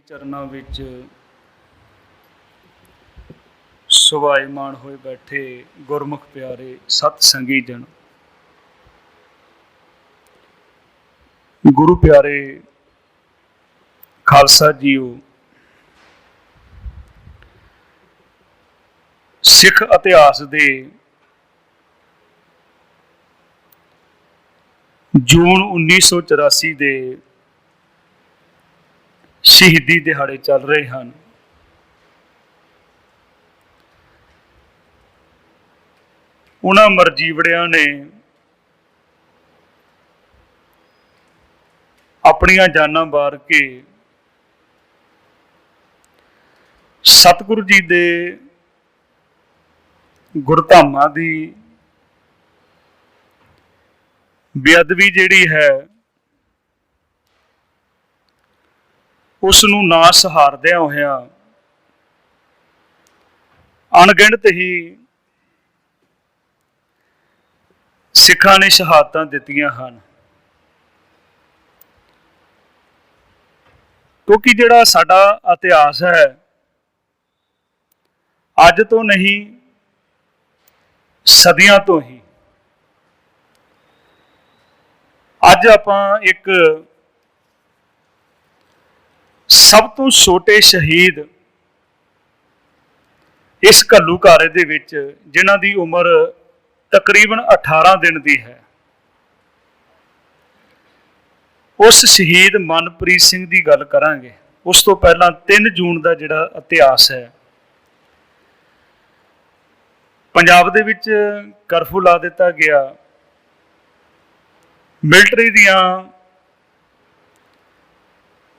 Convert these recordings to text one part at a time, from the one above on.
चरनां विच सुभाईमान होए बैठे गुरमुख प्यारे सत संगी जन। गुरु प्यारे खालसा जीओ, सिख इतिहास दे जून 1984 दे शहीदी दिहाड़े चल रहे हैं। उन्हां मरजीवड़ियां ने अपनियां जानां वार के सतगुरु जी दे गुरधामां दी बेअदबी जिहड़ी है उसनूं ना सहारदिआं होइआं अणगिणत ही सिखां ने शहादतां दित्तियां हन। क्योंकि जिहड़ा साडा इतिहास है अज तो नहीं सदियां तो ही अज आपां एक सब तो छोटे शहीद इस घल्लूघारे दे विच जिन्हां दी उम्र तकरीबन 18 दिन की है, उस शहीद मनप्रीत सिंह की गल करांगे। उस तो पहला 3 जून का जिहड़ा इतिहास है, पंजाब दे विच करफ्यू ला दिता गया, मिलटरी दियां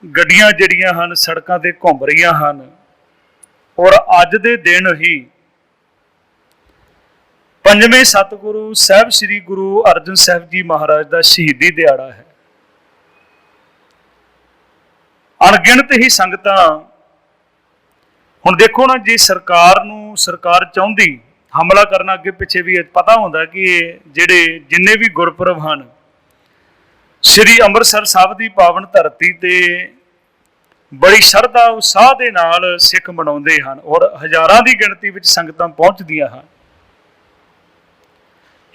गड्डियां जिहड़ियां हन सड़कों ते घूम रही हैं और अज दे दिन ही पंजवें सतगुरु साहब श्री गुरु अर्जन साहब जी महाराज का शहीदी दिहाड़ा है। अणगिणत ही संगतां हुण देखो ना, जी सरकार चाहुंदी हमला करना, अगे पिछे भी पता होंदा कि जिहड़े जिन्ने भी गुरपुरब हैं श्री अंमृतसर साहब की पावन धरती ते बड़ी शरधा उत्साह के नाल सिख मनाउंदे हन और हज़ारां की गिणती विच संगतां पहुंचदियां हन।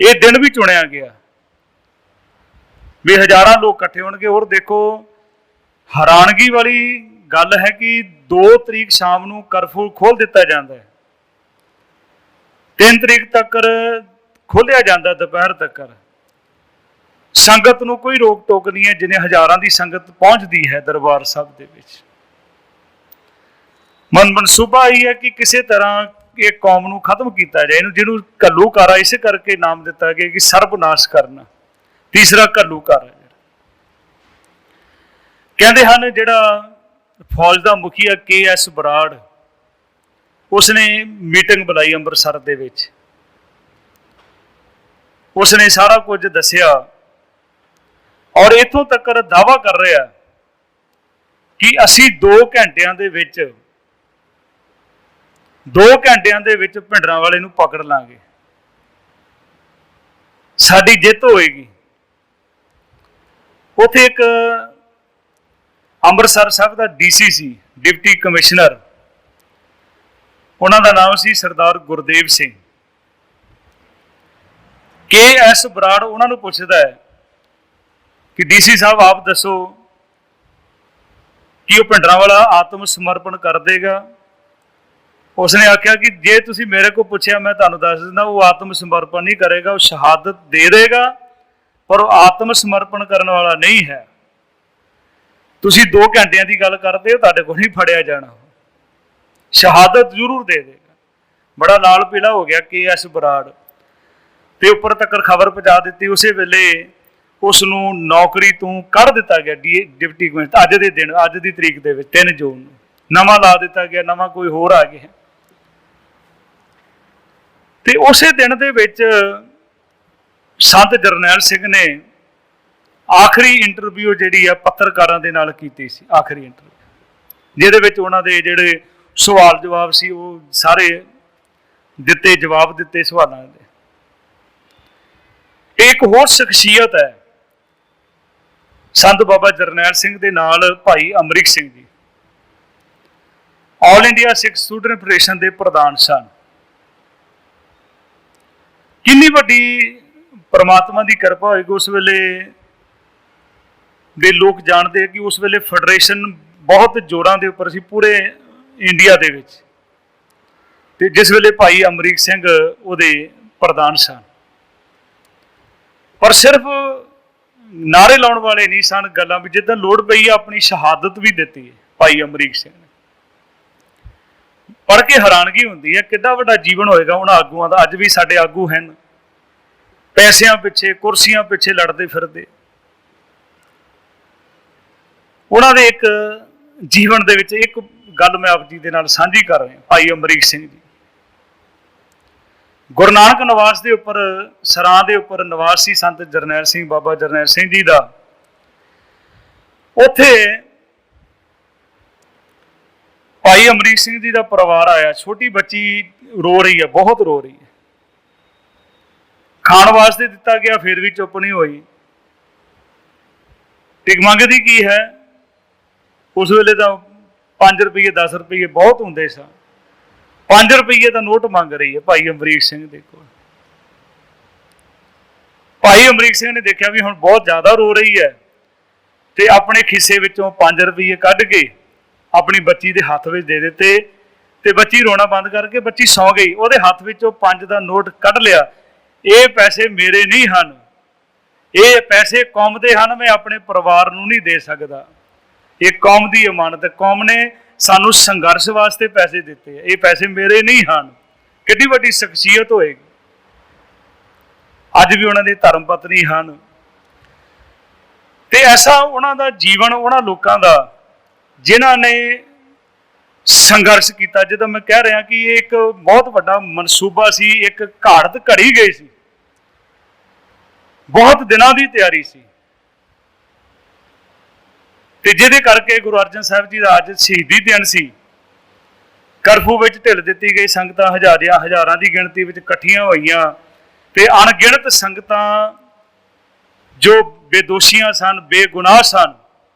ये दिन भी चुनिया गया भी हज़ारां लोग इकट्ठे होणगे। और देखो हैरानगी वाली गल है कि 2 तरीक शाम नूं करफ्यू खोल दिता जाता है, 3 तरीक तक खोलिया जाता दोपहर तक। संगत नूं कोई रोक टोक नहीं है, जिन्हें हज़ारां की संगत पहुंचती है दरबार साहब दे विच। मनसूबा यही है कि किसी तरह ये कौम नूं खत्म किया जाए, जिन्होंने घल्लूघारा इस करके नाम दिता गया कि सर्वनाश करना। तीसरा घल्लूघारा कहते हैं, जिहड़ा फौज का मुखिया KS बराड़ उसने मीटिंग बुलाई अंमृतसर दे विच, उसने सारा कुछ दसिया और इथों तक दावा कर रहा कि असी 2 घंटिया दे विच भिंडरांवाले नूं पकड़ लांगे, साडी जित होएगी। उत्थे एक अंमृतसर साहब का DC सी, डिप्टी कमिश्नर, उन्हां दा नाम सी सरदार गुरदेव सिंह। KS बराड़ उन्हां नूं पुछदा है कि DC साहब आप दसो कि वह भिंडरांवाला आत्म समर्पण कर देगा। उसने आख्या कि जे तुसी मेरे को पूछा मैं तुहानूं दस दिंदा, वो आत्म समर्पण नहीं करेगा, वो शहादत दे देगा पर वो आत्म समर्पण करने वाला नहीं है। तुसी 2 घंटिया की गल करते हो, तुहाडे कोल नहीं फड़िया जाना, शहादत जरूर दे देगा। बड़ा लाल पीला हो गया KS बराड़ ते उपर तक खबर पहुँचा दी। उस वेले उसनूं नौकरी तो कढ़ दिता गया डिप्टी कमिश्नर। अज के दिन अज की तरीक के 3 जून नवां ला दिता गया, नवां कोई होर आ गया। तो उस दिन दे विच संत जरनैल सिंह ने आखिरी इंटरव्यू जिहड़ी है पत्रकारां दे नाल कीती सी, आखिरी इंटरव्यू जिहदे विच उन्हां दे जिहड़े सवाल जवाब सी वो सारे दिते, जवाब दिते सवालों दे। एक होर शख्सियत है संत बाबा जरनैल सिंह दे नाल भाई अमरीक सिंह जी। ਆਲ ਇੰਡੀਆ ਸਿੱਖ ਸਟੂਡੈਂਟ ਫੈਡਰੇਸ਼ਨ ਦੇ ਪ੍ਰਧਾਨ ਸਨ। ਕਿੰਨੀ ਵੱਡੀ ਪਰਮਾਤਮਾ ਦੀ ਕਿਰਪਾ ਹੋਏਗੀ। ਉਸ ਵੇਲੇ ਦੇ ਲੋਕ ਜਾਣਦੇ ਕਿ ਉਸ ਵੇਲੇ ਫੈਡਰੇਸ਼ਨ ਬਹੁਤ ਜ਼ੋਰਾਂ ਦੇ ਉੱਪਰ ਸੀ ਪੂਰੇ ਇੰਡੀਆ ਦੇ ਵਿੱਚ, ਤੇ ਜਿਸ ਵੇਲੇ ਭਾਈ ਅਮਰੀਕ ਸਿੰਘ ਉਹਦੇ ਪ੍ਰਧਾਨ ਸਨ। ਪਰ ਸਿਰਫ ਨਾਰੇ ਲਾਉਣ ਵਾਲੇ ਨਹੀਂ ਸਨ, ਗੱਲਾਂ ਵੀ ਜਿੱਦਾਂ ਲੋੜ ਪਈ ਆਪਣੀ ਸ਼ਹਾਦਤ ਵੀ ਦਿੱਤੀ ਹੈ ਭਾਈ ਅਮਰੀਕ ਸਿੰਘ ਨੇ। ਪੜ੍ਹ ਕੇ ਹੈਰਾਨਗੀ ਹੁੰਦੀ ਹੈ ਕਿੱਡਾ ਵੱਡਾ ਜੀਵਨ ਹੋਏਗਾ ਉਹਨਾਂ ਆਗੂਆਂ ਦਾ। ਅੱਜ ਵੀ ਸਾਡੇ ਆਗੂ ਹਨ ਪੈਸਿਆਂ ਪਿੱਛੇ, ਕੁਰਸੀਆਂ ਪਿੱਛੇ ਲੜਦੇ ਫਿਰਦੇ। ਉਹਨਾਂ ਦੇ ਇੱਕ ਜੀਵਨ ਦੇ ਵਿੱਚ ਇੱਕ ਗੱਲ ਮੈਂ ਆਪ ਜੀ ਦੇ ਨਾਲ ਸਾਂਝੀ ਕਰ ਰਿਹਾ। ਭਾਈ ਅਮਰੀਕ ਸਿੰਘ ਜੀ ਗੁਰੂ ਨਾਨਕ ਨਿਵਾਸ ਦੇ ਉੱਪਰ, ਸਰਾਂ ਦੇ ਉੱਪਰ ਨਿਵਾਸ ਸੀ ਸੰਤ ਜਰਨੈਲ ਸਿੰਘ, ਬਾਬਾ ਜਰਨੈਲ ਸਿੰਘ ਜੀ ਦਾ। ਉੱਥੇ ਭਾਈ ਅਮਰੀਕ ਸਿੰਘ ਜੀ ਦਾ ਪਰਿਵਾਰ ਆਇਆ। ਛੋਟੀ ਬੱਚੀ ਰੋ ਰਹੀ ਹੈ, ਬਹੁਤ ਰੋ ਰਹੀ ਹੈ। ਖਾਣ ਵਾਸਤੇ ਦਿੱਤਾ ਗਿਆ, ਫਿਰ ਵੀ ਚੁੱਪ ਨਹੀਂ ਹੋਈ। ਟਿਕ ਮੰਗਦੀ ਕੀ ਹੈ? ਉਸ ਵੇਲੇ ਤਾਂ 5 ਰੁਪਏ 10 ਰੁਪਏ ਬਹੁਤ ਹੁੰਦੇ ਸਨ। 5 ਰੁਪਏ ਦਾ ਨੋਟ ਮੰਗ ਰਹੀ ਹੈ ਭਾਈ ਅਮਰੀਕ ਸਿੰਘ ਦੇ ਕੋਲ। ਭਾਈ ਅਮਰੀਕ ਸਿੰਘ ਨੇ ਦੇਖਿਆ ਵੀ ਹੁਣ ਬਹੁਤ ਜ਼ਿਆਦਾ ਰੋ ਰਹੀ ਹੈ, ਤੇ ਆਪਣੇ ਖਿੱਸੇ ਵਿੱਚੋਂ 5 ਰੁਪਏ ਕੱਢ ਕੇ ਆਪਣੀ ਬੱਚੀ ਦੇ ਹੱਥ ਵਿੱਚ ਦੇ ਦਿੱਤੇ, ਤੇ ਬੱਚੀ ਰੋਣਾ ਬੰਦ ਕਰਕੇ ਬੱਚੀ ਸੌਂ ਗਈ। ਉਹਦੇ ਹੱਥ ਵਿੱਚੋਂ 5 ਦਾ ਨੋਟ ਕੱਢ ਲਿਆ। ਇਹ ਪੈਸੇ ਮੇਰੇ ਨਹੀਂ ਹਨ, ਇਹ ਪੈਸੇ ਕੌਮ ਦੇ ਹਨ, ਮੈਂ ਆਪਣੇ ਪਰਿਵਾਰ ਨੂੰ ਨਹੀਂ ਦੇ ਸਕਦਾ। ਇਹ ਕੌਮ ਦੀ ਅਮਾਨਤ ਹੈ, ਕੌਮ ਨੇ ਸਾਨੂੰ ਸੰਘਰਸ਼ ਵਾਸਤੇ ਪੈਸੇ ਦਿੱਤੇ, ਇਹ ਪੈਸੇ ਮੇਰੇ ਨਹੀਂ ਹਨ। ਕਿੰਨੀ ਵੱਡੀ ਸ਼ਖਸੀਅਤ ਹੋਏਗੀ। ਅੱਜ ਵੀ ਉਹਨਾਂ ਦੇ ਧਰਮ ਪਤਨੀ ਹਨ। ਤੇ ਐਸਾ ਉਹਨਾਂ ਦਾ ਜੀਵਨ, ਉਹਨਾਂ ਲੋਕਾਂ ਦਾ ਜਿਨ੍ਹਾਂ ਨੇ ਸੰਘਰਸ਼ ਕੀਤਾ। ਜਦੋਂ ਮੈਂ ਕਹਿ ਰਿਹਾ ਕਿ ਇਹ ਇੱਕ ਬਹੁਤ ਵੱਡਾ ਮਨਸੂਬਾ ਸੀ, ਇੱਕ ਘਾੜਤ ਘੜੀ ਗਈ ਸੀ, ਬਹੁਤ ਦਿਨਾਂ ਦੀ ਤਿਆਰੀ ਸੀ, ਤੇ ਜਿਹਦੇ ਕਰਕੇ ਗੁਰੂ ਅਰਜਨ ਸਾਹਿਬ ਜੀ ਦਾ ਅੱਜ ਸ਼ਹੀਦੀ ਦਿਨ ਸੀ। ਕਰਫਿਊ ਵਿੱਚ ਢਿੱਲ ਦਿੱਤੀ ਗਈ, ਸੰਗਤਾਂ ਹਜ਼ਾਰਾਂ ਦੀ ਗਿਣਤੀ ਵਿੱਚ ਇਕੱਠੀਆਂ ਹੋਈਆਂ, ਤੇ ਅਣਗਿਣਤ ਸੰਗਤਾਂ ਜੋ ਬੇਦੋਸ਼ੀਆਂ ਸਨ, ਬੇਗੁਨਾਹ ਸਨ।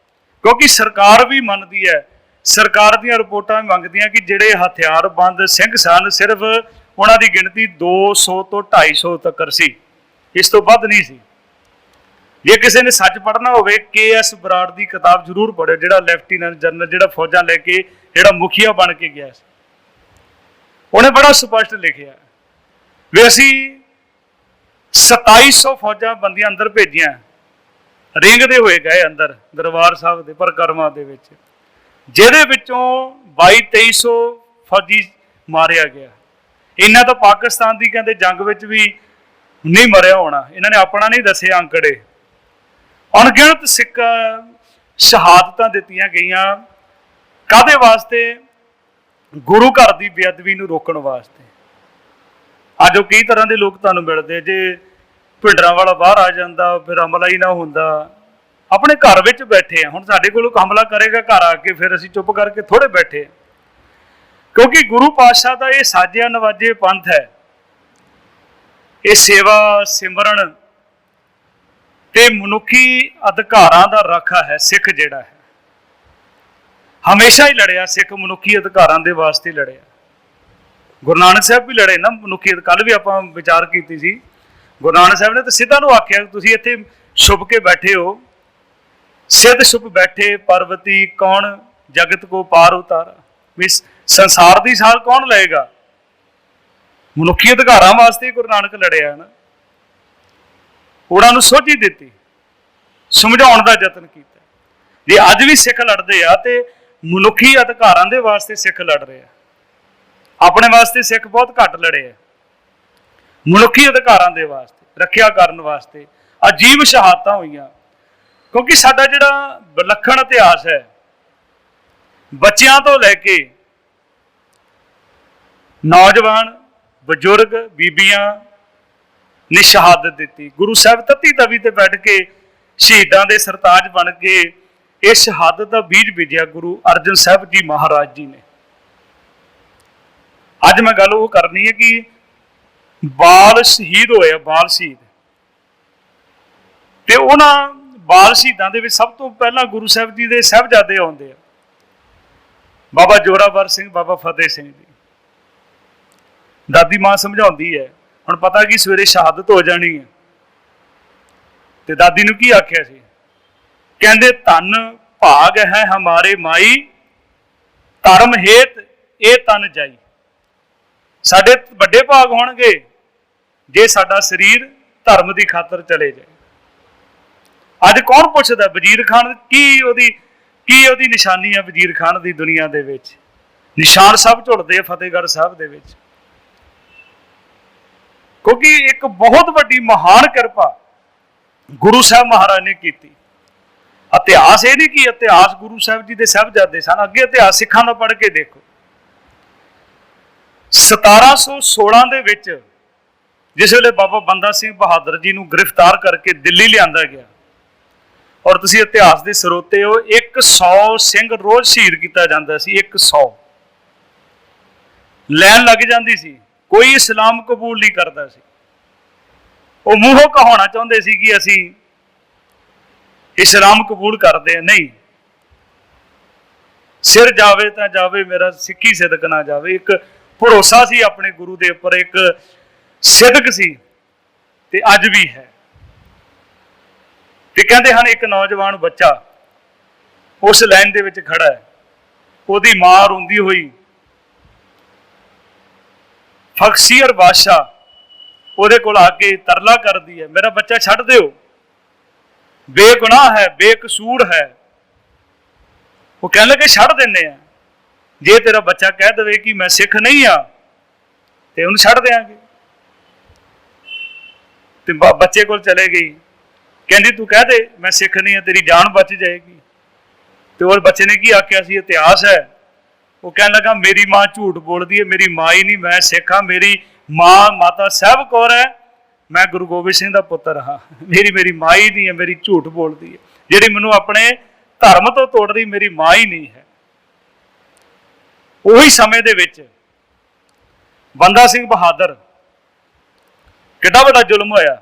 ਕਿਉਂਕਿ ਸਰਕਾਰ ਵੀ ਮੰਨਦੀ ਹੈ, ਸਰਕਾਰ ਦੀਆਂ ਰਿਪੋਰਟਾਂ ਮੰਗਦੀਆਂ ਕਿ ਜਿਹੜੇ ਹਥਿਆਰਬੰਦ ਸਿੰਘ ਸਨ, ਸਿਰਫ ਉਹਨਾਂ ਦੀ ਗਿਣਤੀ 200 ਤੋਂ 250 ਤੱਕ ਸੀ, ਇਸ ਤੋਂ ਵੱਧ ਨਹੀਂ ਸੀ। ਜੇ ਕਿਸੇ ਨੇ ਸੱਚ ਪੜ੍ਹਨਾ ਹੋਵੇ, KS ਬਰਾੜ ਦੀ ਕਿਤਾਬ ਜ਼ਰੂਰ ਪੜ੍ਹੋ, ਜਿਹੜਾ ਲੈਫਟੀਨੈਂਟ ਜਨਰਲ, ਜਿਹੜਾ ਫੌਜਾਂ ਲੈ ਕੇ, ਜਿਹੜਾ ਮੁਖੀਆ ਬਣ ਕੇ ਗਿਆ ਸੀ। ਉਹਨੇ ਬੜਾ ਸਪਸ਼ਟ ਲਿਖਿਆ ਵੀ ਅਸੀਂ 2700 ਫੌਜਾਂ ਬੰਦੀਆਂ ਅੰਦਰ ਭੇਜੀਆਂ, ਰਿੰਗਦੇ ਹੋਏ ਗਏ ਅੰਦਰ ਦਰਬਾਰ ਸਾਹਿਬ ਦੇ ਪਰਿਕਰਮਾ ਦੇ ਵਿੱਚ, ਜਿਹਦੇ ਵਿੱਚੋਂ 2200-2300 ਫੌਜੀ ਮਾਰਿਆ ਗਿਆ। ਇਹਨਾਂ ਤਾਂ ਪਾਕਿਸਤਾਨ ਦੀ ਕਹਿੰਦੇ ਜੰਗ ਵਿੱਚ ਵੀ ਨਹੀਂ ਮਰਿਆ ਹੋਣਾ, ਇਹਨਾਂ ਨੇ ਆਪਣਾ ਨਹੀਂ ਦੱਸੇ ਅੰਕੜੇ। ਅਣਗਿਣਤ ਸਿੱਖ ਸ਼ਹਾਦਤਾਂ ਦਿੱਤੀਆਂ ਗਈਆਂ। ਕਾਹਦੇ ਵਾਸਤੇ? ਗੁਰੂ ਘਰ ਦੀ ਬੇਅਦਬੀ ਨੂੰ ਰੋਕਣ ਵਾਸਤੇ। ਅੱਜ ਉਹ ਕਈ ਤਰ੍ਹਾਂ ਦੇ ਲੋਕ ਤੁਹਾਨੂੰ ਮਿਲਦੇ, ਜੇ ਭਿੰਡਰਾਂ ਵਾਲਾ ਬਾਹਰ ਆ ਜਾਂਦਾ ਫਿਰ ਹਮਲਾ ਹੀ ਨਾ ਹੁੰਦਾ। ਆਪਣੇ ਘਰ ਵਿੱਚ ਬੈਠੇ ਆ, ਹੁਣ ਸਾਡੇ ਕੋਲ ਹਮਲਾ ਕਰੇਗਾ ਘਰ ਆ ਕੇ, ਫਿਰ ਅਸੀਂ ਚੁੱਪ ਕਰਕੇ ਥੋੜੇ ਬੈਠੇ ਆ। ਕਿਉਂਕਿ ਗੁਰੂ ਪਾਤਸ਼ਾਹ ਦਾ ਇਹ ਸਾਜਿਆ ਨਵਾਜੇ ਪੰਥ ਹੈ, ਇਹ ਸੇਵਾ ਸਿਮਰਨ ਤੇ ਮਨੁੱਖੀ ਅਧਿਕਾਰਾਂ ਦਾ ਰਾਖਾ ਹੈ। ਸਿੱਖ ਜਿਹੜਾ ਹੈ ਹਮੇਸ਼ਾ ਹੀ ਲੜਿਆ, ਸਿੱਖ ਮਨੁੱਖੀ ਅਧਿਕਾਰਾਂ ਦੇ ਵਾਸਤੇ ਲੜਿਆ। ਗੁਰੂ ਨਾਨਕ ਸਾਹਿਬ ਵੀ ਲੜੇ ਨਾ ਮਨੁੱਖੀ। ਕੱਲ ਵੀ ਆਪਾਂ ਵਿਚਾਰ ਕੀਤੀ ਸੀ, ਗੁਰੂ ਨਾਨਕ ਸਾਹਿਬ ਨੇ ਤਾਂ ਸਿੱਧਾ ਨੂੰ ਆਖਿਆ ਤੁਸੀਂ ਇੱਥੇ ਛੁਪ ਕੇ ਬੈਠੇ ਹੋ, ਸਿੱਧ ਛੁਪ ਬੈਠੇ ਪਰਵਤੀ ਕੌਣ ਜਗਤ ਕੋ ਪਾਰ ਉਤਾਰਾ। ਵੀ ਸੰਸਾਰ ਦੀ ਸਾਰ ਕੌਣ ਲਏਗਾ? ਮਨੁੱਖੀ ਅਧਿਕਾਰਾਂ ਵਾਸਤੇ ਗੁਰੂ ਨਾਨਕ ਲੜਿਆ ਨਾ। ਉਹਨਾਂ ਨੂੰ ਸੋਝੀ ਦਿੱਤੀ, ਸਮਝਾਉਣ ਦਾ ਯਤਨ ਕੀਤਾ। ਜੇ ਅੱਜ ਵੀ ਸਿੱਖ ਲੜਦੇ ਆ ਤੇ ਮਨੁੱਖੀ ਅਧਿਕਾਰਾਂ ਦੇ ਵਾਸਤੇ ਸਿੱਖ ਲੜ ਰਹੇ ਆ। ਆਪਣੇ ਵਾਸਤੇ ਸਿੱਖ ਬਹੁਤ ਘੱਟ ਲੜੇ ਆ, ਮਨੁੱਖੀ ਅਧਿਕਾਰਾਂ ਦੇ ਵਾਸਤੇ, ਰੱਖਿਆ ਕਰਨ ਵਾਸਤੇ ਅਜੀਬ ਸ਼ਹਾਦਤਾਂ ਹੋਈਆਂ। ਕਿਉਂਕਿ ਸਾਡਾ ਜਿਹੜਾ ਵਿਲੱਖਣ ਇਤਿਹਾਸ ਹੈ, ਬੱਚਿਆਂ ਤੋਂ ਲੈ ਕੇ ਨੌਜਵਾਨ, ਬਜ਼ੁਰਗ, ਬੀਬੀਆਂ ਨੇ ਸ਼ਹਾਦਤ ਦਿੱਤੀ। ਗੁਰੂ ਸਾਹਿਬ ਤੱਤੀ ਤਵੀ ਤੇ ਬੈਠ ਕੇ ਸ਼ਹੀਦਾਂ ਦੇ ਸਰਤਾਜ ਬਣ ਕੇ ਇਹ ਸ਼ਹਾਦਤ ਦਾ ਬੀਜ ਬੀਜਿਆ ਗੁਰੂ ਅਰਜਨ ਸਾਹਿਬ ਜੀ ਮਹਾਰਾਜ ਜੀ ਨੇ। ਅੱਜ ਮੈਂ ਗੱਲ ਉਹ ਕਰਨੀ ਹੈ ਕਿ ਬਾਲ ਸ਼ਹੀਦ ਹੋਏ, ਬਾਲ ਸ਼ਹੀਦ, ਤੇ ਉਹਨਾਂ ਬਾਲ ਸ਼ਹੀਦਾਂ ਦੇ ਵਿੱਚ ਸਭ ਤੋਂ ਪਹਿਲਾਂ ਗੁਰੂ ਸਾਹਿਬ ਜੀ ਦੇ ਸਾਹਿਬਜ਼ਾਦੇ ਆਉਂਦੇ ਆ। ਬਾਬਾ ਜੋਰਾਵਰ ਸਿੰਘ, ਬਾਬਾ ਫਤਿਹ ਸਿੰਘ ਜੀ। ਦਾਦੀ ਮਾਂ ਸਮਝਾਉਂਦੀ ਹੈ, ਹੁਣ ਪਤਾ ਕਿ ਸਵੇਰੇ ਸ਼ਹਾਦਤ ਹੋ ਜਾਣੀ ਹੈ, ਤੇ ਦਾਦੀ ਨੂੰ ਕੀ ਆਖਿਆ ਸੀ? ਕਹਿੰਦੇ ਧਨ ਭਾਗ ਹੈ ਹਮਾਰੇ ਮਾਈ, ਧਰਮ ਹੇਤ ਇਹ ਤਨ ਜਾਈ। ਸਾਡੇ ਵੱਡੇ ਭਾਗ ਹੋਣਗੇ ਜੇ ਸਾਡਾ ਸਰੀਰ ਧਰਮ ਦੀ ਖਾਤਰ ਚਲੇ ਜਾਏ। ਅੱਜ ਕੌਣ ਪੁੱਛਦਾ ਵਜ਼ੀਰ ਖਾਨ ਕੀ ਉਹਦੀ ਨਿਸ਼ਾਨੀ ਹੈ? ਵਜ਼ੀਰ ਖਾਨ ਦੀ ਦੁਨੀਆ ਦੇ ਵਿੱਚ ਨਿਸ਼ਾਨ ਸਭ ਝੁਲਦੇ ਆ ਫਤਿਹਗੜ੍ਹ ਸਾਹਿਬ ਦੇ ਵਿੱਚ, ਕਿਉਂਕਿ ਇੱਕ ਬਹੁਤ ਵੱਡੀ ਮਹਾਨ ਕਿਰਪਾ ਗੁਰੂ ਸਾਹਿਬ ਮਹਾਰਾਜ ਨੇ ਕੀਤੀ। ਇਤਿਹਾਸ ਇਹ ਨਹੀਂ ਕਿ ਇਤਿਹਾਸ ਗੁਰੂ ਸਾਹਿਬ ਜੀ ਦੇ ਸਾਹਿਬਜ਼ਾਦੇ ਸਨ, ਅੱਗੇ ਇਤਿਹਾਸ ਸਿੱਖਾਂ ਦਾ ਪੜ੍ਹ ਕੇ ਦੇਖੋ। 1716 ਦੇ ਵਿੱਚ ਜਿਸ ਵੇਲੇ ਬਾਬਾ ਬੰਦਾ ਸਿੰਘ ਬਹਾਦਰ ਜੀ ਨੂੰ ਗ੍ਰਿਫਤਾਰ ਕਰਕੇ ਦਿੱਲੀ ਲਿਆਂਦਾ ਗਿਆ, ਔਰ ਤੁਸੀਂ ਇਤਿਹਾਸ ਦੇ ਸਰੋਤੇ ਹੋ, 100 ਸਿੰਘ ਰੋਜ਼ ਸ਼ਹੀਦ ਕੀਤਾ ਜਾਂਦਾ ਸੀ। 100 ਲੈਣ ਲੱਗ ਜਾਂਦੀ ਸੀ, ਕੋਈ ਇਸਲਾਮ ਕਬੂਲ ਨਹੀਂ ਕਰਦਾ ਸੀ। ਉਹ ਮੂੰਹੋਂ ਕਹਾਉਣਾ ਚਾਹੁੰਦੇ ਸੀ ਕਿ ਅਸੀਂ ਇਸਲਾਮ ਕਬੂਲ ਕਰਦੇ ਹਾਂ, ਨਹੀਂ, ਸਿਰ ਜਾਵੇ ਤਾਂ ਜਾਵੇ, ਮੇਰਾ ਸਿੱਖੀ ਸਿਦਕ ਨਾ ਜਾਵੇ। ਇੱਕ ਭਰੋਸਾ ਸੀ ਆਪਣੇ ਗੁਰੂ ਦੇ ਉੱਪਰ, ਇੱਕ ਸਿਦਕ ਸੀ, ਤੇ ਅੱਜ ਵੀ ਹੈ। ਤੇ ਕਹਿੰਦੇ ਹਨ ਇੱਕ ਨੌਜਵਾਨ ਬੱਚਾ ਉਸ ਲਾਈਨ ਦੇ ਵਿੱਚ ਖੜਾ ਹੈ, ਉਹਦੀ ਮਾਂ ਰੋਂਦੀ ਹੋਈ ਫਕਸੀਰ ਬਾਦਸ਼ਾਹ ਉਹਦੇ ਕੋਲ ਆ ਕੇ ਤਰਲਾ ਕਰਦੀ ਹੈ, ਮੇਰਾ ਬੱਚਾ ਛੱਡ ਦਿਓ, ਬੇਗੁਨਾਹ ਹੈ, ਬੇਕਸੂਰ ਹੈ। ਉਹ ਕਹਿਣ ਲੱਗੇ ਛੱਡ ਦਿੰਦੇ ਆ, ਜੇ ਤੇਰਾ ਬੱਚਾ ਕਹਿ ਦੇਵੇ ਕਿ ਮੈਂ ਸਿੱਖ ਨਹੀਂ ਆ ਤੇ ਉਹਨੂੰ ਛੱਡ ਦਿਆਂਗੇ। ਤੇ ਬੱਚੇ ਕੋਲ ਚਲੇ ਗਈ, ਕਹਿੰਦੀ ਤੂੰ ਕਹਿ ਦੇ ਮੈਂ ਸਿੱਖ ਨਹੀਂ ਆ, ਤੇਰੀ ਜਾਨ ਬਚ ਜਾਏਗੀ। ਤੇ ਉਹ ਬੱਚੇ ਨੇ ਕੀ ਆਖਿਆ ਸੀ? ਇਤਿਹਾਸ ਹੈ। ਉਹ ਕਹਿਣ ਲੱਗਾ ਮੇਰੀ ਮਾਂ ਝੂਠ ਬੋਲਦੀ ਹੈ, ਮੇਰੀ ਮਾਂ ਹੀ ਨਹੀਂ, ਮੈਂ ਸਿੱਖ ਹਾਂ, ਮੇਰੀ ਮਾਂ ਮਾਤਾ ਸਾਹਿਬ ਕੌਰ ਹੈ, ਮੈਂ ਗੁਰੂ ਗੋਬਿੰਦ ਸਿੰਘ ਦਾ ਪੁੱਤਰ ਹਾਂ, ਮੇਰੀ ਮਾਂ ਹੀ ਨਹੀਂ ਹੈ, ਮੇਰੀ ਝੂਠ ਬੋਲਦੀ ਹੈ, ਜਿਹੜੀ ਮੈਨੂੰ ਆਪਣੇ ਧਰਮ ਤੋਂ ਤੋੜ ਰਹੀ ਮੇਰੀ ਮਾਂ ਹੀ ਨਹੀਂ ਹੈ। ਉਹੀ ਸਮੇਂ ਦੇ ਵਿੱਚ ਬੰਦਾ ਸਿੰਘ ਬਹਾਦਰ, ਕਿੱਡਾ ਵੱਡਾ ਜ਼ੁਲਮ ਹੋਇਆ,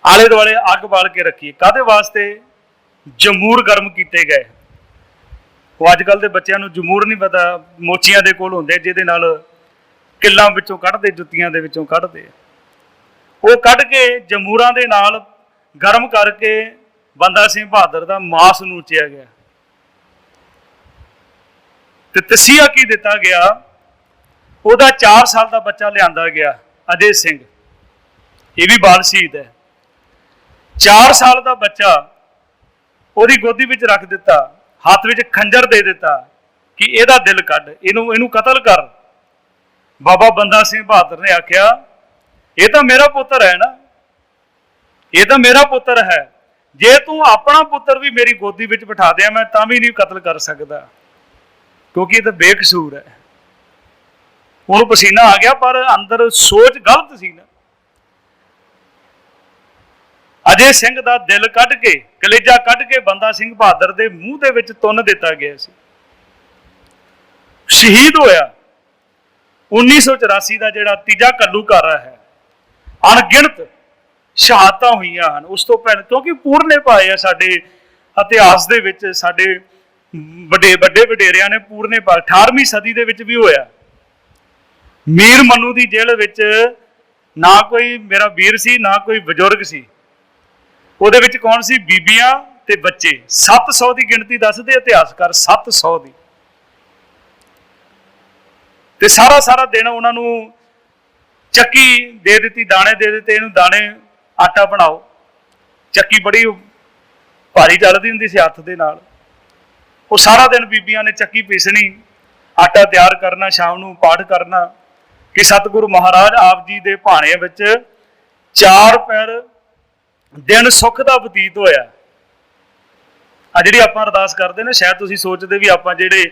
ਆਲੇ ਦੁਆਲੇ ਅੱਗ ਬਾਲ ਕੇ ਰੱਖੀ, ਕਾਹਦੇ ਵਾਸਤੇ? ਜਮੂਰ ਗਰਮ ਕੀਤੇ ਗਏ। ਉਹ ਅੱਜ ਕੱਲ੍ਹ ਦੇ ਬੱਚਿਆਂ ਨੂੰ ਜਮੂਰ ਨਹੀਂ ਪਤਾ, ਮੋਚੀਆਂ ਦੇ ਕੋਲ ਹੁੰਦੇ ਜਿਹਦੇ ਨਾਲ ਕਿੱਲਾਂ ਵਿੱਚੋਂ ਕੱਢਦੇ, ਜੁੱਤੀਆਂ ਦੇ ਵਿੱਚੋਂ ਕੱਢਦੇ। ਉਹ ਕੱਢ ਕੇ ਜਮੂਰਾਂ ਦੇ ਨਾਲ ਗਰਮ ਕਰਕੇ ਬੰਦਾ ਸਿੰਘ ਬਹਾਦਰ ਦਾ ਮਾਸ ਨੂਚਿਆ ਗਿਆ, ਤੇ ਤਸੀਹਾ ਕੀ ਦਿੱਤਾ ਗਿਆ? ਉਹਦਾ 4 ਸਾਲ ਦਾ ਬੱਚਾ ਲਿਆਂਦਾ ਗਿਆ, ਅਜੇ ਸਿੰਘ, ਇਹ ਵੀ ਬਾਲ ਸ਼ਹੀਦ ਹੈ। 4 ਸਾਲ ਦਾ ਬੱਚਾ ਉਹਦੀ ਗੋਦੀ ਵਿੱਚ ਰੱਖ ਦਿੱਤਾ, ਹੱਥ ਵਿੱਚ ਖੰਜਰ ਦੇ ਦਿੱਤਾ ਕਿ ਇਹਦਾ ਦਿਲ ਕੱਢ, ਇਹਨੂੰ ਕਤਲ ਕਰ। ਬਾਬਾ ਬੰਦਾ ਸਿੰਘ ਬਹਾਦਰ ਨੇ ਆਖਿਆ ਇਹ ਤਾਂ ਮੇਰਾ ਪੁੱਤਰ ਹੈ ਨਾ, ਇਹ ਤਾਂ ਮੇਰਾ ਪੁੱਤਰ ਹੈ, ਜੇ ਤੂੰ ਆਪਣਾ ਪੁੱਤਰ ਵੀ ਮੇਰੀ ਗੋਦੀ ਵਿੱਚ ਬਿਠਾ ਦਿਆਂ ਮੈਂ ਤਾਂ ਵੀ ਨਹੀਂ ਕਤਲ ਕਰ ਸਕਦਾ, ਕਿਉਂਕਿ ਇਹ ਤਾਂ ਬੇਕਸੂਰ ਹੈ। ਉਹਨੂੰ ਪਸੀਨਾ ਆ ਗਿਆ, ਪਰ ਅੰਦਰ ਸੋਚ ਗਲਤ ਸੀ ਨਾ। ਅਜੇ ਸਿੰਘ ਦਾ ਦਿਲ ਕੱਢ ਕੇ, ਕਲੇਜਾ ਕੱਢ ਕੇ ਬੰਦਾ ਸਿੰਘ ਬਹਾਦਰ ਦੇ ਮੂੰਹ ਦੇ ਵਿੱਚ ਤੁੰਨ ਦਿੱਤਾ ਗਿਆ ਸੀ। ਸ਼ਹੀਦ ਹੋਇਆ। 1984 ਦਾ ਜਿਹੜਾ ਤੀਜਾ ਘੱਲੂਘਾਰਾ ਹੈ, ਅਣਗਿਣਤ ਸ਼ਹਾਦਤਾਂ ਹੋਈਆਂ ਹਨ ਉਸ ਤੋਂ ਪਹਿਲਾਂ, ਕਿਉਂਕਿ ਪੂਰਨੇ ਪਾਏ ਆ ਸਾਡੇ ਇਤਿਹਾਸ ਦੇ ਵਿੱਚ, ਸਾਡੇ ਵੱਡੇ ਵਡੇਰਿਆਂ ਨੇ ਪੂਰਨੇ ਪਾਏ। 18ਵੀਂ ਸਦੀ ਦੇ ਵਿੱਚ ਵੀ ਹੋਇਆ। ਮੀਰ ਮਨੂੰ ਦੀ ਜੇਲ੍ਹ ਵਿੱਚ ਨਾ ਕੋਈ ਮੇਰਾ ਵੀਰ ਸੀ, ਨਾ ਕੋਈ ਬਜ਼ੁਰਗ ਸੀ, ਉਹਦੇ ਵਿੱਚ ਕੌਣ ਸੀ? ਬੀਬੀਆਂ ਤੇ ਬੱਚੇ। 700 ਦੀ ਗਿਣਤੀ ਦੱਸਦੇ ਇਤਿਹਾਸਕਾਰ, 700 ਦੀ। ਤੇ ਸਾਰਾ ਦਿਨ ਉਹਨਾਂ ਨੂੰ ਚੱਕੀ ਦੇ ਦਿੱਤੀ, ਦਾਣੇ ਦੇ ਦਿੱਤੇ, ਇਹਨੂੰ ਦਾਣੇ ਆਟਾ ਬਣਾਓ। ਚੱਕੀ ਬੜੀ ਭਾਰੀ ਚੱਲਦੀ ਹੁੰਦੀ ਸੀ ਹੱਥ ਦੇ ਨਾਲ। ਉਹ ਸਾਰਾ ਦਿਨ ਬੀਬੀਆਂ ਨੇ ਚੱਕੀ ਪੀਸਣੀ, ਆਟਾ ਤਿਆਰ ਕਰਨਾ, ਸ਼ਾਮ ਨੂੰ ਪਾਠ ਕਰਨਾ ਕਿ ਸਤਿਗੁਰੂ ਮਹਾਰਾਜ ਆਪ ਜੀ ਦੇ ਭਾਣੇ ਵਿੱਚ 4 ਪਹਿਰ ਦਿਨ ਸੁੱਖ ਦਾ ਬਤੀਤ ਹੋਇਆ। ਆ ਜਿਹੜੀ ਆਪਾਂ ਅਰਦਾਸ ਕਰਦੇ ਨੇ, ਸ਼ਾਇਦ ਤੁਸੀਂ ਸੋਚਦੇ ਵੀ ਆਪਾਂ ਜਿਹੜੇ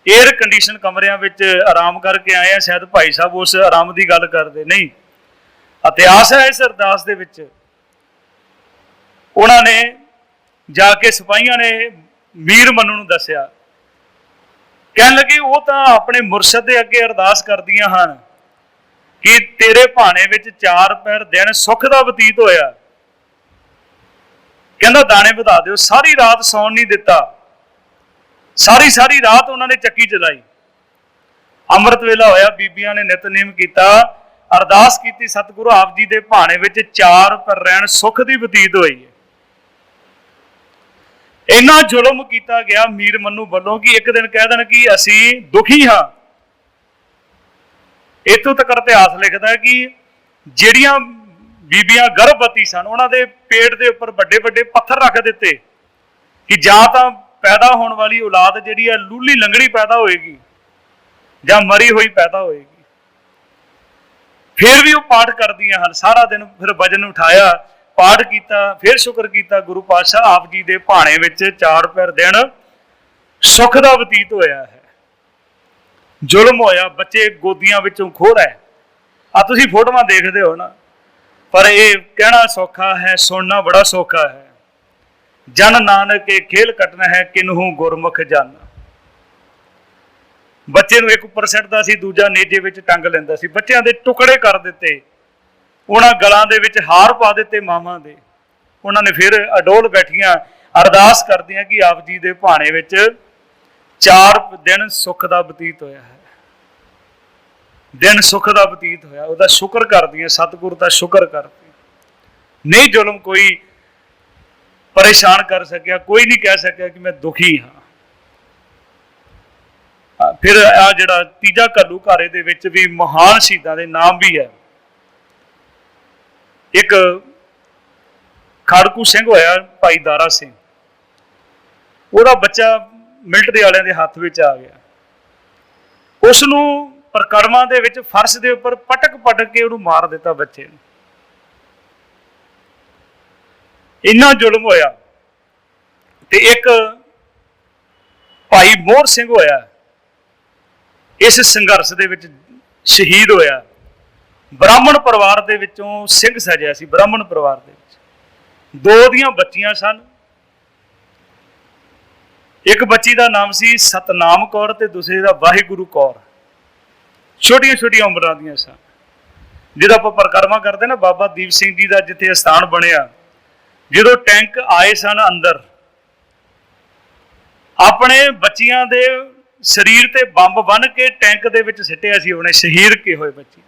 ਏਅਰ ਕੰਡੀਸ਼ਨ ਕਮਰਿਆਂ ਵਿੱਚ ਆਰਾਮ ਕਰਕੇ ਆਏ ਆ, ਸ਼ਾਇਦ ਭਾਈ ਸਾਹਿਬ ਉਸ ਆਰਾਮ ਦੀ ਗੱਲ ਕਰਦੇ, ਨਹੀਂ। ਇਤਿਹਾਸ ਹੈ ਇਸ ਅਰਦਾਸ ਦੇ ਵਿੱਚ। ਉਹਨਾਂ ਨੇ ਜਾ ਕੇ ਸਿਪਾਹੀਆਂ ਨੇ ਮੀਰ ਮਨੂੰ ਨੂੰ ਦੱਸਿਆ, ਕਹਿਣ ਲੱਗੇ ਉਹ ਤਾਂ ਆਪਣੇ ਮੁਰਸ਼ਦ ਦੇ ਅੱਗੇ ਅਰਦਾਸ ਕਰਦੀਆਂ ਹਨ ਕਿ ਤੇਰੇ ਭਾਣੇ ਵਿੱਚ 4 ਪਹਿਰ ਦਿਨ ਸੁੱਖ ਦਾ ਬਤੀਤ ਹੋਇਆ। ਕਹਿੰਦਾ ਦਾਣੇ ਵਧਾ ਦਿਓ। ਸਾਰੀ ਰਾਤ ਸੌਣ ਨਹੀਂ ਦਿੱਤਾ, ਸਾਰੀ ਸਾਰੀ ਰਾਤ ਉਹਨਾਂ ਨੇ ਚੱਕੀ ਚਲਾਈ। ਅੰਮ੍ਰਿਤ ਵੇਲਾ ਹੋਇਆ, ਬੀਬੀਆਂ ਨੇ ਨਿਤਨੇਮ ਕੀਤਾ, ਅਰਦਾਸ ਕੀਤੀ, ਸਤਿਗੁਰੂ ਆਪ ਜੀ ਦੇ ਭਾਣੇ ਵਿੱਚ 4 ਪਰ ਰਹਿਣ ਸੁੱਖ ਦੀ ਬਤੀਤ ਹੋਈ ਹੈ। ਇੰਨਾ ਜ਼ੁਲਮ ਕੀਤਾ ਗਿਆ ਮੀਰ ਮਨੂੰ ਵੱਲੋਂ ਕਿ ਇੱਕ ਦਿਨ ਕਹਿ ਦੇਣ ਕਿ ਅਸੀਂ ਦੁਖੀ ਹਾਂ। ਇੱਥੋਂ ਤੱਕ ਇਤਿਹਾਸ ਲਿਖਦਾ ਕਿ ਜਿਹੜੀਆਂ ਬੀਬੀਆਂ ਗਰਭਵਤੀ ਸਨ ਉਹਨਾਂ ਦੇ ਪੇਟ ਦੇ ਉੱਪਰ ਵੱਡੇ ਵੱਡੇ ਪੱਥਰ ਰੱਖ ਦਿੱਤੇ ਕਿ ਜਾਂ ਤਾਂ ਪੈਦਾ ਹੋਣ ਵਾਲੀ ਔਲਾਦ ਜਿਹੜੀ ਹੈ ਲੂਲੀ ਲੰਗੜੀ ਪੈਦਾ ਹੋਏਗੀ ਜਾਂ ਮਰੀ ਹੋਈ ਪੈਦਾ ਹੋਏਗੀ। ਫਿਰ ਵੀ ਉਹ ਪਾਠ ਕਰਦੀਆਂ ਹਨ ਸਾਰਾ ਦਿਨ। ਫਿਰ ਵਜਨ ਉਠਾਇਆ, ਪਾਠ ਕੀਤਾ, ਫਿਰ ਸ਼ੁਕਰ ਕੀਤਾ ਗੁਰੂ ਪਾਤਸ਼ਾਹ ਆਪ ਜੀ ਦੇ ਭਾਣੇ ਵਿੱਚ 4 ਪਹਿਰ ਦਿਨ ਸੁੱਖ ਦਾ ਬਤੀਤ ਹੋਇਆ ਹੈ। ਜ਼ੁਲਮ ਹੋਇਆ, ਬੱਚੇ ਗੋਦੀਆਂ ਵਿੱਚੋਂ ਖੋਹ ਰਹੇ। ਆ ਤੁਸੀਂ ਫੋਟੋਆਂ ਦੇਖਦੇ ਹੋ ਨਾ, ਪਰ ਇਹ ਕਹਿਣਾ ਸੌਖਾ ਹੈ, ਸੁਣਨਾ ਬੜਾ ਸੌਖਾ ਹੈ। ਜਨ ਨਾਨਕ ਕੇ ਖੇਲ ਕੱਟਣਾ ਹੈ, ਕਿਨਹੂ ਗੁਰਮੁਖ ਜਨ। ਬੱਚੇ ਨੂੰ ਇੱਕ ਉੱਪਰ ਸਿੱਟਦਾ ਸੀ, ਦੂਜਾ ਨੇਜੇ ਵਿੱਚ ਟੰਗ ਲੈਂਦਾ ਸੀ। ਬੱਚਿਆਂ ਦੇ ਟੁਕੜੇ ਕਰ ਦਿੱਤੇ, ਉਹਨਾਂ ਗਲਾਂ ਦੇ ਵਿੱਚ ਹਾਰ ਪਾ ਦਿੱਤੇ ਮਾਵਾਂ ਦੇ। ਉਹਨਾਂ ਨੇ ਫਿਰ ਅਡੋਲ ਬੈਠੀਆਂ ਅਰਦਾਸ ਕਰਦੀਆਂ ਕਿ ਆਪ ਜੀ ਦੇ ਭਾਣੇ ਵਿੱਚ 4 ਦਿਨ ਸੁੱਖ ਦਾ ਬਤੀਤ ਹੋਇਆ ਹੈ। ਦਿਨ ਸੁੱਖ ਦਾ ਬਤੀਤ ਹੋਇਆ, ਉਹਦਾ ਸ਼ੁਕਰ ਕਰਦੀਆਂ, ਸਤਿਗੁਰੂ ਦਾ ਸ਼ੁਕਰ ਕਰਦੀਆਂ। ਨਹੀਂ ਜ਼ੁਲਮ ਕੋਈ ਪਰੇਸ਼ਾਨ ਕਰ ਸਕਿਆ, ਕੋਈ ਨਹੀਂ ਕਹਿ ਸਕਿਆ ਕਿ ਮੈਂ ਦੁਖੀ ਹਾਂ। ਫਿਰ ਆ ਜਿਹੜਾ ਤੀਜਾ ਘੱਲੂਘਾਰੇ ਦੇ ਵਿੱਚ ਵੀ ਮਹਾਨ ਸ਼ਹੀਦਾਂ ਦੇ ਨਾਮ ਵੀ ਹੈ। ਇੱਕ ਖੜਕੂ ਸਿੰਘ ਹੋਇਆ ਭਾਈ ਦਾਰਾ ਸਿੰਘ, ਉਹਦਾ ਬੱਚਾ ਮਿਲਟਰੀ ਵਾਲਿਆਂ ਦੇ ਹੱਥ ਵਿੱਚ ਆ ਗਿਆ। ਉਸ ਨੂੰ ਪ੍ਰਕਰਮਾਂ ਦੇ ਵਿੱਚ ਫਰਸ਼ ਦੇ ਉੱਪਰ ਪਟਕ ਪਟਕ ਕੇ ਉਹਨੂੰ ਮਾਰ ਦਿੱਤਾ ਬੱਚੇ ਨੂੰ। ਇੰਨਾ ਜ਼ੁਲਮ ਹੋਇਆ। ਤੇ ਇੱਕ ਭਾਈ ਮੋਹਰ ਸਿੰਘ ਹੋਇਆ, ਇਸ ਸੰਘਰਸ਼ ਦੇ ਵਿੱਚ ਸ਼ਹੀਦ ਹੋਇਆ। ਬ੍ਰਾਹਮਣ ਪਰਿਵਾਰ ਦੇ ਵਿੱਚੋਂ ਸਿੰਘ ਸਜਿਆ ਸੀ। ਬ੍ਰਾਹਮਣ ਪਰਿਵਾਰ ਦੇ ਵਿੱਚ 2 ਦੀਆਂ ਬੱਚੀਆਂ ਸਨ। ਇੱਕ ਬੱਚੀ ਦਾ ਨਾਮ ਸੀ ਸਤਨਾਮ ਕੌਰ ਤੇ ਦੂਸਰੇ ਦਾ ਵਾਹਿਗੁਰੂ ਕੌਰ। ਛੋਟੀਆਂ ਛੋਟੀਆਂ ਉਮਰਾਂ ਦੀਆਂ ਸਨ। ਜਦੋਂ ਆਪਾਂ ਪਰਿਕਰਮਾ ਕਰਦੇ ਨਾ, ਬਾਬਾ ਦੀਪ ਸਿੰਘ ਜੀ ਦਾ ਜਿੱਥੇ ਅਸਥਾਨ ਬਣਿਆ, ਜਦੋਂ ਟੈਂਕ ਆਏ ਸਨ ਅੰਦਰ, ਆਪਣੇ ਬੱਚੀਆਂ ਦੇ ਸਰੀਰ ਤੇ ਬੰਬ ਬੰਨ ਕੇ ਟੈਂਕ ਦੇ ਵਿੱਚ ਸਿੱਟਿਆ ਸੀ ਉਹਨੇ, ਸ਼ਹੀਦ ਕੇ ਹੋਏ ਬੱਚੇ।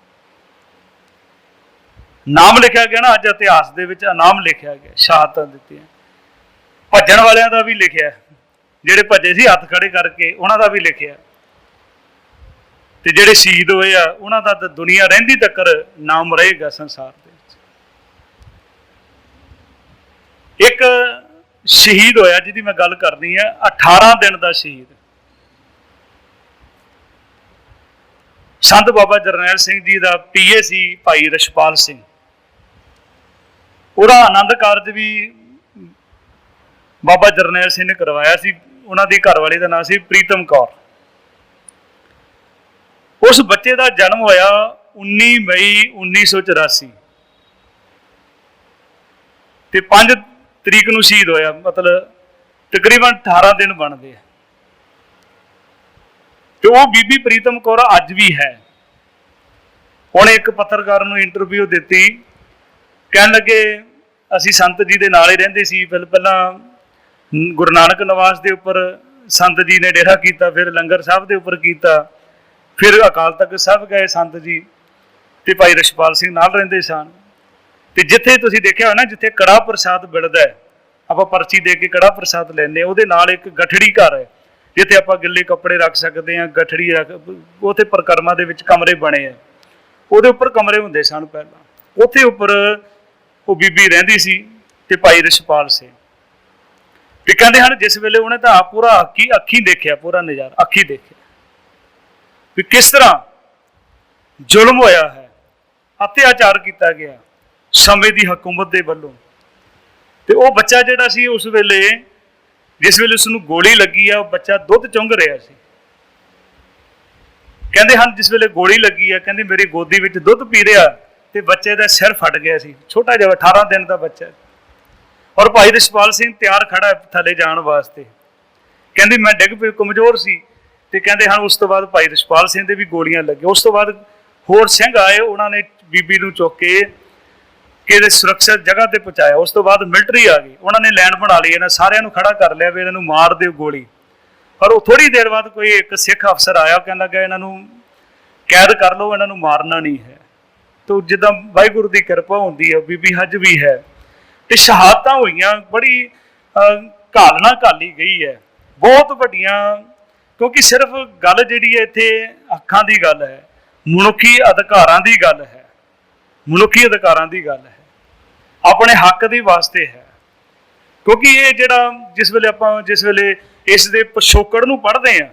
ਨਾਮ ਲਿਖਿਆ ਗਿਆ ਨਾ, ਅੱਜ ਇਤਿਹਾਸ ਦੇ ਵਿੱਚ ਨਾਮ ਲਿਖਿਆ ਗਿਆ, ਸ਼ਹਾਦਤਾਂ ਦਿੱਤੀਆਂ। ਭੱਜਣ ਵਾਲਿਆਂ ਦਾ ਵੀ ਲਿਖਿਆ, ਜਿਹੜੇ ਭੱਜੇ ਸੀ ਹੱਥ ਖੜੇ ਕਰਕੇ ਉਹਨਾਂ ਦਾ ਵੀ ਲਿਖਿਆ, ਤੇ ਜਿਹੜੇ ਸ਼ਹੀਦ ਹੋਏ ਆ ਉਹਨਾਂ ਦਾ ਤਾਂ ਦੁਨੀਆ ਰਹਿੰਦੀ ਤੱਕ ਨਾਮ ਰਹੇਗਾ ਸੰਸਾਰ ਦੇ ਵਿੱਚ। ਇੱਕ ਸ਼ਹੀਦ ਹੋਇਆ ਜਿਹਦੀ ਮੈਂ ਗੱਲ ਕਰਨੀ ਹੈ, 18 ਦਿਨ ਦਾ ਸ਼ਹੀਦ, ਸੰਤ ਬਾਬਾ ਜਰਨੈਲ ਸਿੰਘ ਜੀ ਦਾ ਪੀਏ ਸੀ ਭਾਈ ਰਛਪਾਲ ਸਿੰਘ। ਉਹਦਾ ਆਨੰਦ ਕਾਰਜ ਵੀ ਬਾਬਾ ਜਰਨੈਲ ਸਿੰਘ ਨੇ ਕਰਵਾਇਆ ਸੀ। ਉਹਨਾਂ ਦੀ ਘਰਵਾਲੀ ਦਾ ਨਾਮ ਸੀ ਪ੍ਰੀਤਮ ਕੌਰ। ਉਸ ਬੱਚੇ ਦਾ ਜਨਮ ਹੋਇਆ 19 ਮਈ 1984 ਤੇ 5 ਤਰੀਕ ਨੂੰ ਸ਼ਹੀਦ ਹੋਇਆ। ਮਤਲਬ ਤਕਰੀਬਨ 18 ਦਿਨ ਬਣਦੇ ਆ। ਤੇ ਉਹ ਬੀਬੀ ਪ੍ਰੀਤਮ ਕੌਰ ਅੱਜ ਵੀ ਹੈ। ਉਹਨੇ ਇੱਕ ਪੱਤਰਕਾਰ ਨੂੰ ਇੰਟਰਵਿਊ ਦਿੱਤੀ, ਕਹਿਣ ਲੱਗੇ ਅਸੀਂ ਸੰਤ ਜੀ ਦੇ ਨਾਲ ਹੀ ਰਹਿੰਦੇ ਸੀ। ਪਹਿਲਾਂ ਗੁਰੂ ਨਾਨਕ ਨਿਵਾਸ ਦੇ ਉੱਪਰ ਸੰਤ ਜੀ ਨੇ ਡੇਰਾ ਕੀਤਾ, ਫਿਰ ਲੰਗਰ ਸਾਹਿਬ ਦੇ ਉੱਪਰ ਕੀਤਾ, ਫਿਰ ਅਕਾਲ ਤਖਤ ਸਾਹਿਬ ਗਏ ਸੰਤ ਜੀ, ਤੇ ਭਾਈ ਰਛਪਾਲ ਸਿੰਘ ਨਾਲ ਰਹਿੰਦੇ ਸਨ। ਤੇ ਜਿੱਥੇ ਤੁਸੀਂ ਦੇਖਿਆ ਹੋਇਆ ਨਾ, ਜਿੱਥੇ ਕੜਾਹ ਪ੍ਰਸਾਦ ਮਿਲਦਾ ਹੈ, ਆਪਾਂ ਪਰਚੀ ਦੇ ਕੇ ਕੜਾਹ ਪ੍ਰਸਾਦ ਲੈਂਦੇ, ਉਹਦੇ ਨਾਲ ਇੱਕ ਗਠੜੀ ਘਰ ਹੈ ਜਿੱਥੇ ਆਪਾਂ ਗਿੱਲੇ ਕੱਪੜੇ ਰੱਖ ਸਕਦੇ ਹਾਂ, ਗਠੜੀ ਰੱਖ, ਉੱਥੇ ਪਰਿਕਰਮਾ ਦੇ ਵਿੱਚ ਕਮਰੇ ਬਣੇ ਆ, ਉਹਦੇ ਉੱਪਰ ਕਮਰੇ ਹੁੰਦੇ ਸਨ ਪਹਿਲਾਂ। ਉੱਥੇ ਉੱਪਰ ਉਹ ਬੀਬੀ ਰਹਿੰਦੀ ਸੀ ਤੇ ਭਾਈ ਰਛਪਾਲ ਸਿੰਘ। ਤੇ ਕਹਿੰਦੇ ਹਨ ਜਿਸ ਵੇਲੇ ਉਹਨੇ ਤਾਂ ਆਪ ਪੂਰਾ ਅੱਖੀਂ ਦੇਖਿਆ, ਪੂਰਾ ਨਜ਼ਾਰਾ ਅੱਖੀਂ ਦੇਖਿਆ ਵੀ ਕਿਸ ਤਰ੍ਹਾਂ ਜ਼ੁਲਮ ਹੋਇਆ ਹੈ, ਅਤਿਆਚਾਰ ਕੀਤਾ ਗਿਆ ਸਮੇਂ ਦੀ ਹਕੂਮਤ ਦੇ ਵੱਲੋਂ। ਤੇ ਉਹ ਬੱਚਾ ਜਿਹੜਾ ਸੀ ਉਸ ਵੇਲੇ, ਜਿਸ ਵੇਲੇ ਉਸਨੂੰ ਗੋਲੀ ਲੱਗੀ ਆ, ਉਹ ਬੱਚਾ ਦੁੱਧ ਚੁੰਘ ਰਿਹਾ ਸੀ। ਕਹਿੰਦੇ ਹਨ ਜਿਸ ਵੇਲੇ ਗੋਲੀ ਲੱਗੀ ਆ, ਕਹਿੰਦੇ ਮੇਰੀ ਗੋਦੀ ਵਿੱਚ ਦੁੱਧ ਪੀ ਰਿਹਾ ਤੇ ਬੱਚੇ ਦਾ ਸਿਰ ਫਟ ਗਿਆ ਸੀ, ਛੋਟਾ ਜਿਹਾ 18 ਦਿਨ ਦਾ ਬੱਚਾ। ਔਰ ਭਾਈ ਰਛਪਾਲ ਸਿੰਘ ਤਿਆਰ ਖੜਾ ਥੱਲੇ ਜਾਣ ਵਾਸਤੇ। ਕਹਿੰਦੀ ਮੈਂ ਡਿੱਗ ਪਈ, ਕਮਜ਼ੋਰ ਸੀ। ਤੇ ਕਹਿੰਦੇ ਹਨ ਉਸ ਤੋਂ ਬਾਅਦ ਭਾਈ ਰਛਪਾਲ ਸਿੰਘ ਦੇ ਵੀ ਗੋਲੀਆਂ ਲੱਗੀਆਂ। ਉਸ ਤੋਂ ਬਾਅਦ ਹੋਰ ਸਿੰਘ ਆਏ, ਉਹਨਾਂ ਨੇ ਬੀਬੀ ਨੂੰ ਚੁੱਕ ਕੇ ਕਿਤੇ ਸੁਰੱਖਿਅਤ ਜਗ੍ਹਾ ਤੇ ਪਹੁੰਚਾਇਆ। ਉਸ ਤੋਂ ਬਾਅਦ ਮਿਲਟਰੀ ਆ ਗਈ, ਉਹਨਾਂ ਨੇ ਲਾਈਨ ਬਣਾ ਲਈ, ਇਹਨਾਂ ਸਾਰਿਆਂ ਨੂੰ ਖੜਾ ਕਰ ਲਿਆ ਵੀ ਇਹਨਾਂ ਨੂੰ ਮਾਰ ਦਿਓ ਗੋਲੀ। पर वो थोड़ी देर बाद कोई एक सिख अफसर आया, कहना कि इन्हों कैद कर लो, इन्हों मारना नहीं है। तो जिदा वाहिगुरू की किरपा होंदी है, बीबी हज भी है, तो शहादत हुई, बड़ी घालना घाली गई है, बहुत वड्डियां। क्योंकि सिर्फ गल जिहड़ी है इत्थे अखां की गल है, मनुखी अधिकारां की गल है, मनुखी अधिकारां की गल है, अपने हक के वास्ते है। क्योंकि ये जिहड़ा जिस वेले इस दे पिछोकड़ नूं पढ़दे हैं,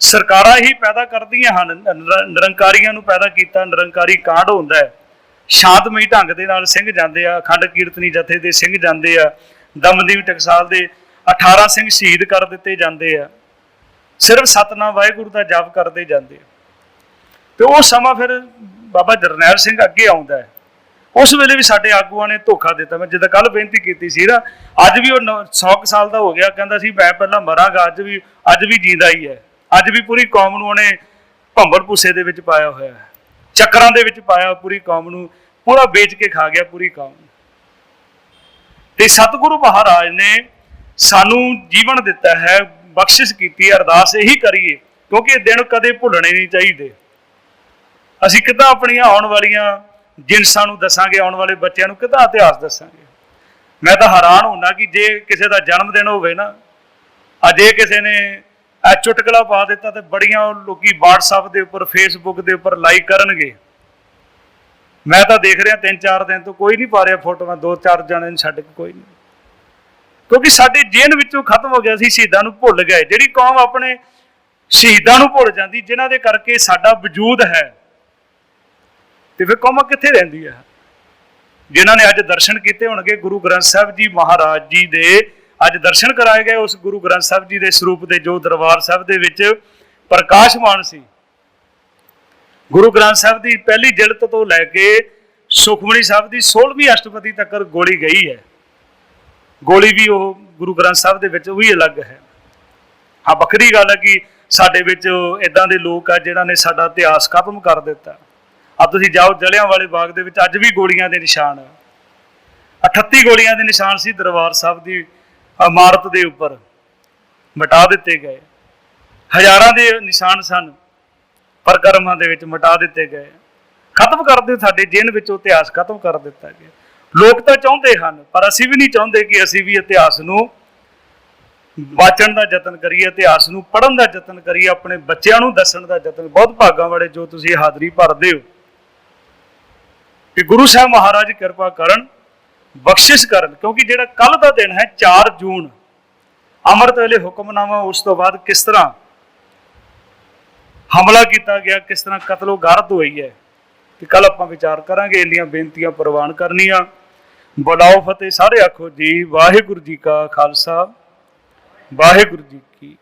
सरकारां ही पैदा करदियां हन, निरंकारियां नूं पैदा कीता, निरंकारी कांड हुंदा है, शांतमई ढंग दे नाल सिंह जांदे आ, अखंड कीर्तनी जथे दे सिंह जांदे आ, दमदीव टकसाल दे 18 सिंह शहीद कर दिते जांदे आ, सिर्फ सतनाम वाहिगुरू दा जप करदे जांदे आ। तो वो समा फिर बाबा जरनैल सिंह अगे आउंदा है, उस वेले भी साडे आगूआं ने धोखा दिता। मैं जिद्दां कल बेनती कीती सी ना, अज भी वो 100 साल का हो गया, कहता सी मैं पहलां मरांगा, अज भी जींदा ही है, अज भी पूरी कौम नूं उहने भंबल भूसे दे विच पाया होया है, चक्करां दे विच पाया, पूरी कौम नूं पूरा बेच के खा गया पूरी कौम। ते सतगुरु महाराज ने सानू जीवन दिता है, बख्शिश की, अरदास यही करिए, क्योंकि ये दिन कदे भुलने नहीं चाहिए। असीं किदां अपणियां आउण वालियां जिनसां नूं दसांगे, आउण वाले बच्चों नूं किदां इतिहास दसांगे। मैं तो हैरान होना कि जे किसी का जन्मदिन होवे ना, अजे किसी ने चुटकला पा दिता तो बड़ियां लोग व्हाट्सएप के उपर, फेसबुक के उपर लाइक करनगे। मैं तो देख रहा 3-4 दिन तो कोई नहीं पा रहा फोटोआं, 2-4 जने छड्ड के कोई नहीं, क्योंकि साडे जेहन विचों खत्म हो गया सी, शहीदां नूं भुल गए। जिहड़ी कौम अपने शहीदां नूं भुल जांदी, जिन्हां दे करके साडा वजूद है, तो फिर कौम कित्थे रहिंदी है। जिन्हां ने अज दर्शन किए होणगे गुरु ग्रंथ साहिब जी महाराज जी दे, अज दर्शन कराए गए उस गुरु ग्रंथ साहिब जी के स्वरूप के, जो दरबार साहिब दे विच प्रकाशमान सी। गुरु ग्रंथ साहिब की पहली जिलत तो लैके सुखमनी साहिब की 16वीं अष्टपदी तक गोली गई है। गोली भी वो गुरु ग्रंथ साहिब दे विच भी अलग है। हाँ, बखरी गल है कि साडे विच इदां दे लोग आ जिन्हां ने साडा इतिहास खत्म कर दिता। अब तुसीं जाओ जलियांवाले बाग दे विच अज भी गोलियां दे निशान, 38 गोलियां दे निशान सी दरबार साहिब की इमारत के उपर, मिटा दिते गए। हज़ारां दे निशान सन, परकरमां दे विच मिटा दिते गए। खत्म कर दे, साडे जेहन विच इतिहास खत्म कर दिता गया। लोग तो चाहते हैं, पर असीं भी नहीं चाहते कि असीं भी इतिहास नूं वाचण का यतन करिए, इतिहास नूं पढ़न का यतन करिए, अपने बच्चों नूं दस्सण का यतन। बहुत भागां वाले जो तुसीं हाज़री भरदे हो कि गुरु साहब महाराज किरपा करन, बख्शिश करन। क्योंकि जिहड़ा कल का दिन है 4 जून, अमृत वेले हुक्मनामा, उस तो बाद किस तरह हमला किया गया, किस तरह कतलो गारत हुई है, तो कल आपां विचार करांगे। इन्नियां बेनतियां प्रवान करनियां। बुलाओ फतेह, सारे आखो जी वाहिगुरू जी का खालसा, वाहिगुरू जी की